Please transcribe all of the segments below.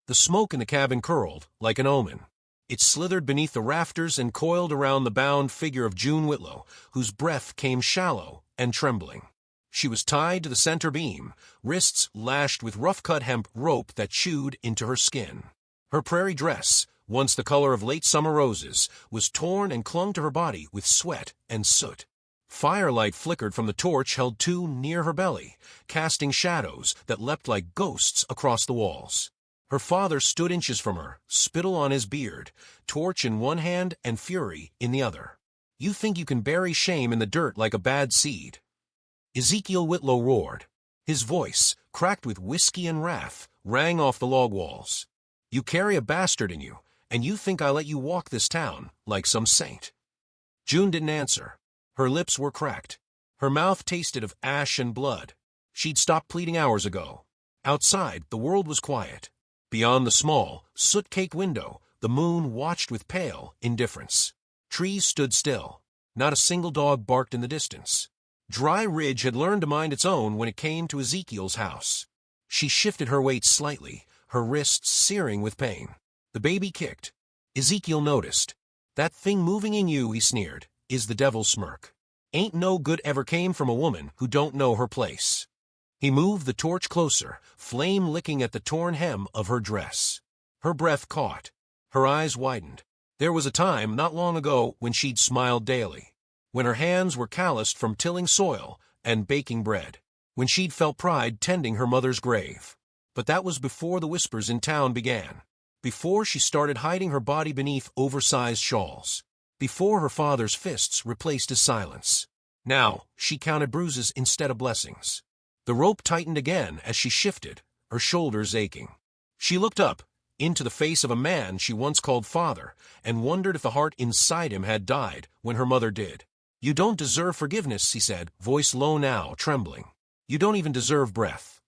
The smoke in the cabin curled, like an omen. It slithered beneath the rafters and coiled around the bound figure of June Whitlow, whose breath came shallow and trembling. She was tied to the center beam, wrists lashed with rough-cut hemp rope that chewed into her skin. Her prairie dress, once the color of late summer roses, was torn and clung to her body with sweat and soot. Firelight flickered from the torch held too near her belly, casting shadows that leapt like ghosts across the walls. Her father stood inches from her, spittle on his beard, torch in one hand and fury in the other. "You think you can bury shame in the dirt like a bad seed?" Ezekiel Whitlow roared. His voice, cracked with whiskey and wrath, rang off the log walls. "You carry a bastard in you, and you think I let you walk this town like some saint." June didn't answer. Her lips were cracked. Her mouth tasted of ash and blood. She'd stopped pleading hours ago. Outside, the world was quiet. Beyond the small, soot-caked window, the moon watched with pale indifference. Trees stood still. Not a single dog barked in the distance. Dry Ridge had learned to mind its own when it came to Ezekiel's house. She shifted her weight slightly, her wrists searing with pain. The baby kicked. Ezekiel noticed. "That thing moving in you," he sneered, "is the devil's smirk. Ain't no good ever came from a woman who don't know her place." He moved the torch closer, flame licking at the torn hem of her dress. Her breath caught. Her eyes widened. There was a time not long ago when she'd smiled daily, when her hands were calloused from tilling soil and baking bread, when she'd felt pride tending her mother's grave. But that was before the whispers in town began, before she started hiding her body beneath oversized shawls, before her father's fists replaced his silence. Now she counted bruises instead of blessings. The rope tightened again as she shifted, her shoulders aching. She looked up, into the face of a man she once called father, and wondered if the heart inside him had died when her mother did. "You don't deserve forgiveness," he said, voice low now, trembling. "You don't even deserve breath."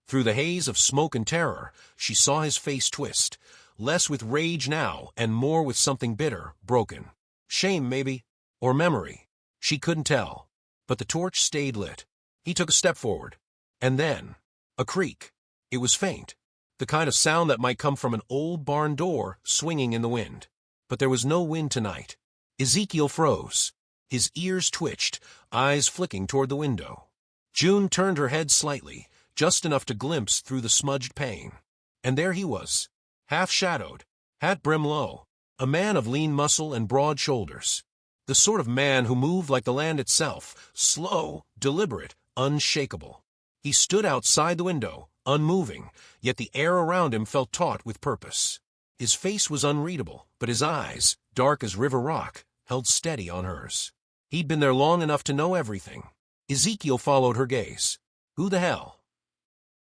Through the haze of smoke and terror, she saw his face twist, less with rage now and more with something bitter, broken. Shame, maybe, or memory. She couldn't tell. But the torch stayed lit. He took a step forward. And then, a creak. It was faint, the kind of sound that might come from an old barn door swinging in the wind. But there was no wind tonight. Ezekiel froze. His ears twitched, eyes flicking toward the window. June turned her head slightly, just enough to glimpse through the smudged pane. And there he was, half-shadowed, hat brim low, a man of lean muscle and broad shoulders. The sort of man who moved like the land itself, slow, deliberate, unshakable. He stood outside the window, unmoving, yet the air around him felt taut with purpose. His face was unreadable, but his eyes, dark as river rock, held steady on hers. He'd been there long enough to know everything. Ezekiel followed her gaze. Who the hell?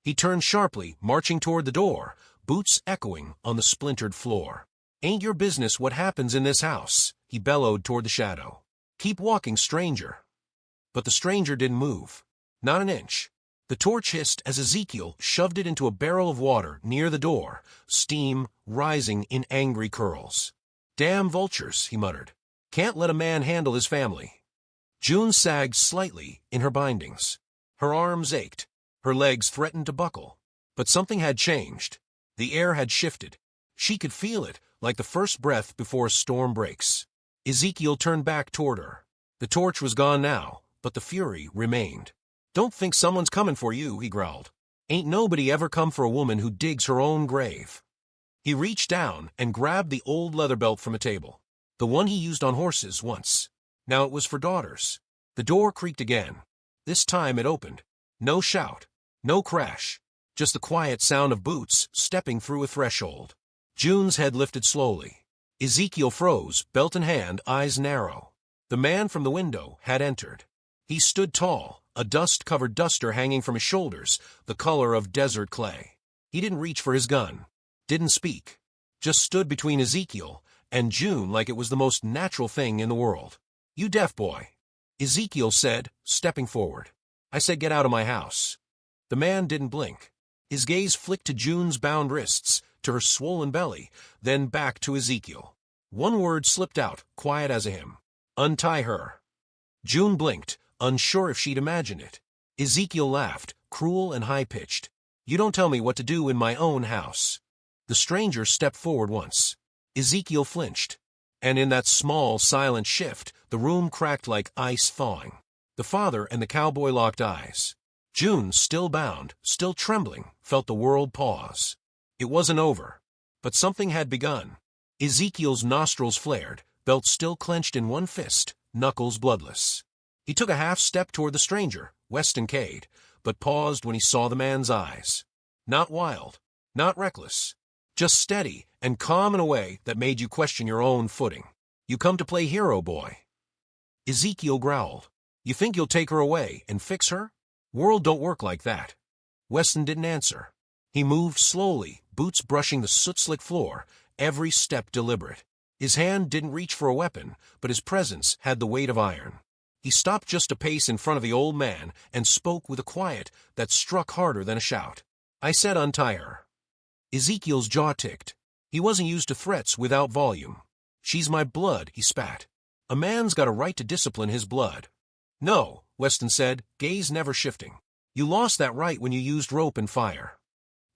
He turned sharply, marching toward the door, boots echoing on the splintered floor. "Ain't your business what happens in this house," he bellowed toward the shadow. "Keep walking, stranger." But the stranger didn't move. Not an inch. The torch hissed as Ezekiel shoved it into a barrel of water near the door, steam rising in angry curls. "Damn vultures," he muttered. "Can't let a man handle his family." June sagged slightly in her bindings. Her arms ached. Her legs threatened to buckle. But something had changed. The air had shifted. She could feel it, like the first breath before a storm breaks. Ezekiel turned back toward her. The torch was gone now, but the fury remained. "Don't think someone's coming for you," he growled. "Ain't nobody ever come for a woman who digs her own grave." He reached down and grabbed the old leather belt from a table, the one he used on horses once. Now it was for daughters. The door creaked again. This time it opened. No shout, no crash, just the quiet sound of boots stepping through a threshold. June's head lifted slowly. Ezekiel froze, belt in hand, eyes narrow. The man from the window had entered. He stood tall, a dust-covered duster hanging from his shoulders, the color of desert clay. He didn't reach for his gun, didn't speak, just stood between Ezekiel and June like it was the most natural thing in the world. "You deaf boy," Ezekiel said, stepping forward. "I said get out of my house." The man didn't blink. His gaze flicked to June's bound wrists, to her swollen belly, then back to Ezekiel. One word slipped out, quiet as a hymn. "Untie her." June blinked, unsure if she'd imagined it. Ezekiel laughed, cruel and high-pitched. "You don't tell me what to do in my own house." The stranger stepped forward once. Ezekiel flinched. And in that small, silent shift, the room cracked like ice thawing. The father and the cowboy locked eyes. June, still bound, still trembling, felt the world pause. It wasn't over. But something had begun. Ezekiel's nostrils flared, belt still clenched in one fist, knuckles bloodless. He took a half-step toward the stranger, Weston Cade, but paused when he saw the man's eyes. Not wild, not reckless, just steady and calm in a way that made you question your own footing. You come to play hero, boy. Ezekiel growled. You think you'll take her away and fix her? World don't work like that. Weston didn't answer. He moved slowly, boots brushing the soot-slick floor, every step deliberate. His hand didn't reach for a weapon, but his presence had the weight of iron. He stopped just a pace in front of the old man and spoke with a quiet that struck harder than a shout. I said untie her. Ezekiel's jaw ticked. He wasn't used to threats without volume. She's my blood, he spat. A man's got a right to discipline his blood. No, Weston said, gaze never shifting. You lost that right when you used rope and fire.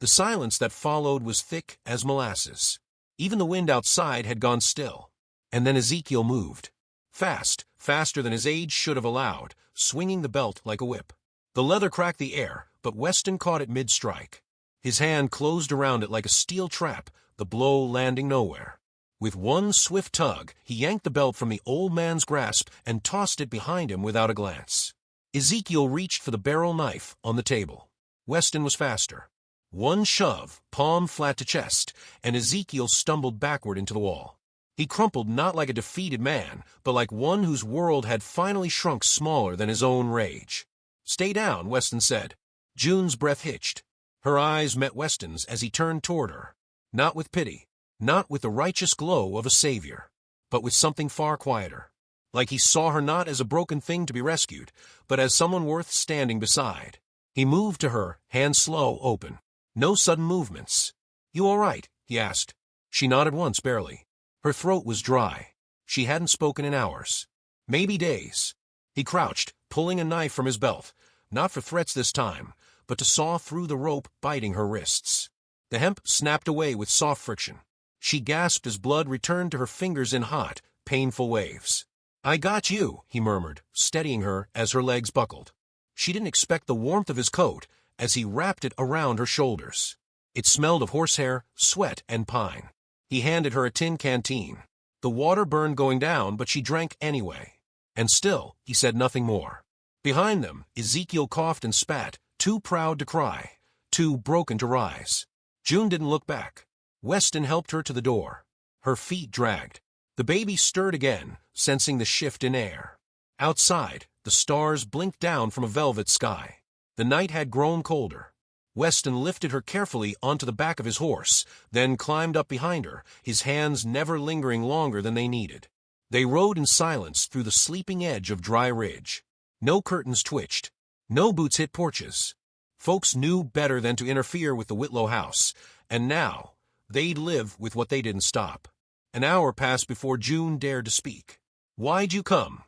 The silence that followed was thick as molasses. Even the wind outside had gone still. And then Ezekiel moved. Fast, faster than his age should have allowed, swinging the belt like a whip. The leather cracked the air, but Weston caught it mid-strike. His hand closed around it like a steel trap, the blow landing nowhere. With one swift tug, he yanked the belt from the old man's grasp and tossed it behind him without a glance. Ezekiel reached for the barrel knife on the table. Weston was faster. One shove, palm flat to chest, and Ezekiel stumbled backward into the wall. He crumpled not like a defeated man, but like one whose world had finally shrunk smaller than his own rage. Stay down, Weston said. June's breath hitched. Her eyes met Weston's as he turned toward her. Not with pity, not with the righteous glow of a savior, but with something far quieter. Like he saw her not as a broken thing to be rescued, but as someone worth standing beside. He moved to her, hands slow, open. No sudden movements. You all right? He asked. She nodded once, barely. Her throat was dry. She hadn't spoken in hours. Maybe days. He crouched, pulling a knife from his belt, not for threats this time, but to saw through the rope biting her wrists. The hemp snapped away with soft friction. She gasped as blood returned to her fingers in hot, painful waves. I got you, he murmured, steadying her as her legs buckled. She didn't expect the warmth of his coat as he wrapped it around her shoulders. It smelled of horsehair, sweat, and pine. He handed her a tin canteen. The water burned going down, but she drank anyway. And still, he said nothing more. Behind them, Ezekiel coughed and spat, too proud to cry, too broken to rise. June didn't look back. Weston helped her to the door. Her feet dragged. The baby stirred again, sensing the shift in air. Outside, the stars blinked down from a velvet sky. The night had grown colder. Weston lifted her carefully onto the back of his horse, then climbed up behind her, his hands never lingering longer than they needed. They rode in silence through the sleeping edge of dry ridge. No curtains twitched. No boots hit porches. Folks knew better than to interfere with the Whitlow house, and now they'd live with what they didn't stop. An hour passed before June dared to speak. Why'd you come?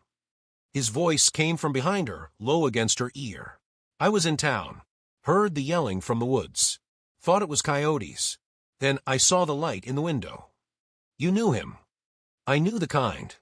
His voice came from behind her, low against her ear. I was in town. Heard the yelling from the woods. Thought it was coyotes. Then I saw the light in the window. You knew him. I knew the kind.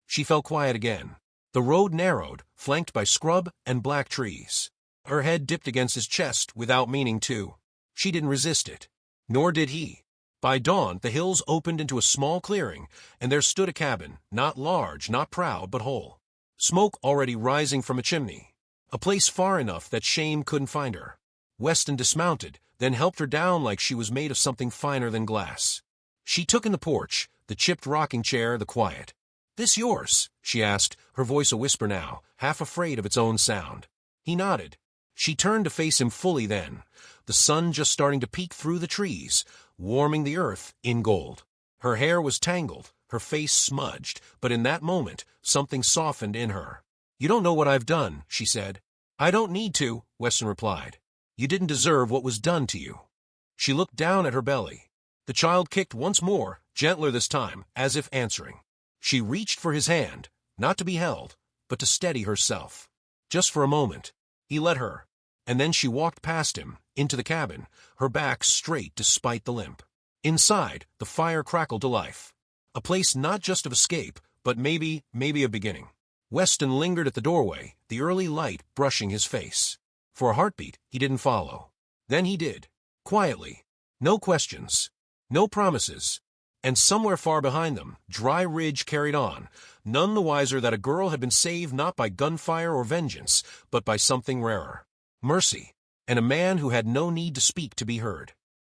She fell quiet again. The road narrowed, flanked by scrub and black trees. Her head dipped against his chest without meaning to. She didn't resist it. Nor did he. By dawn, the hills opened into a small clearing, and there stood a cabin, not large, not proud, but whole. Smoke already rising from a chimney. A place far enough that shame couldn't find her. Weston dismounted, then helped her down like she was made of something finer than glass. She took in the porch, the chipped rocking chair, the quiet. This yours? She asked, her voice a whisper now, half afraid of its own sound. He nodded. She turned to face him fully then, the sun just starting to peek through the trees, warming the earth in gold. Her hair was tangled, her face smudged, but in that moment, something softened in her. You don't know what I've done, she said. I don't need to, Weston replied. You didn't deserve what was done to you. She looked down at her belly. The child kicked once more, gentler this time, as if answering. She reached for his hand, not to be held, but to steady herself. Just for a moment. He let her, and then she walked past him, into the cabin, her back straight despite the limp. Inside, the fire crackled to life. A place not just of escape, but maybe a beginning. Weston lingered at the doorway, the early light brushing his face. For a heartbeat, he didn't follow. Then he did. Quietly. No questions. No promises. And somewhere far behind them, Dry Ridge carried on, none the wiser that a girl had been saved not by gunfire or vengeance, but by something rarer. Mercy. And a man who had no need to speak to be heard.